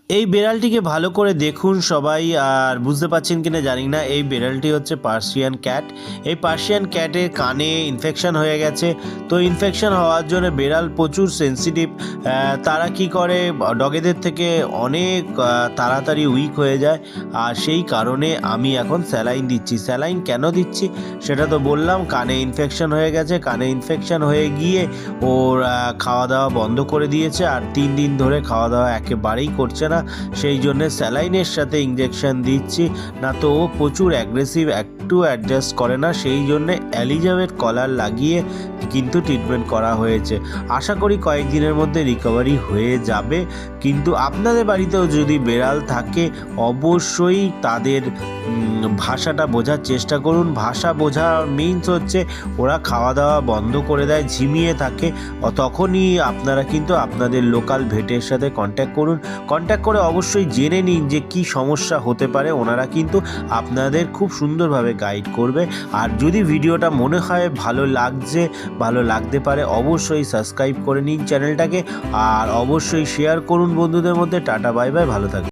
এই বেড়ালটিকে ভালো করে দেখুন সবাই, আর বুঝতে পারছেন কিনা জানি না। এই বেড়ালটি হচ্ছে পার্সিয়ান ক্যাট। এই পার্সিয়ান ক্যাটের কানে ইনফেকশন হয়ে গেছে। তো ইনফেকশন হওয়ার জন্য বেড়াল প্রচুর সেন্সিটিভ। তারা কি করে ডগেদের থেকে অনেক তাড়াতাড়ি উইক হয়ে যায়। আর সেই কারণে আমি এখন স্যালাইন দিচ্ছি। স্যালাইন কেন দিচ্ছি সেটা তো বললাম, কানে ইনফেকশন হয়ে গেছে। কানে ইনফেকশন হয়ে গিয়ে ওর খাওয়া দাওয়া বন্ধ করে দিয়েছে, আর 3 দিন ধরে খাওয়া দাওয়া একেবারেই করছে না। সেই জন্য স্যালাইনের সাথে ইঞ্জেকশন দিচ্ছি, না তো ও প্রচুর অ্যাগ্রেসিভ, একটু অ্যাডজাস্ট করে না। সেই জন্য অ্যালিজাবেথ কলার লাগিয়ে কিন্তু ট্রিটমেন্ট করা হয়েছে। আশা করি কয়েকদিনের মধ্যে রিকভারি হয়ে যাবে। কিন্তু আপনাদের বাড়িতেও যদি বেড়াল থাকে অবশ্যই তাদের ভাষাটা বোঝার চেষ্টা করুন। ভাষা বোঝা মিনস হচ্ছে ওরা খাওয়া দাওয়া বন্ধ করে দেয়, ঝিমিয়ে থাকে, তখনই আপনারা কিন্তু আপনাদের লোকাল ভেটের সাথে কন্ট্যাক্ট করুন। কন্ট্যাক্ট করে অবশ্যই জেনে নিন যে কী সমস্যা হতে পারে। ওনারা কিন্তু আপনাদের খুব সুন্দরভাবে গাইড করবে। আর যদি ভিডিওটা মনে হয় ভালো লাগছে, ভালো লাগতে পারে, অবশ্যই সাবস্ক্রাইব করে নিন চ্যানেলটাকে, আর অবশ্যই শেয়ার করুন বন্ধুদের মধ্যে। টাটা বাই বাই, ভালো থাকবেন।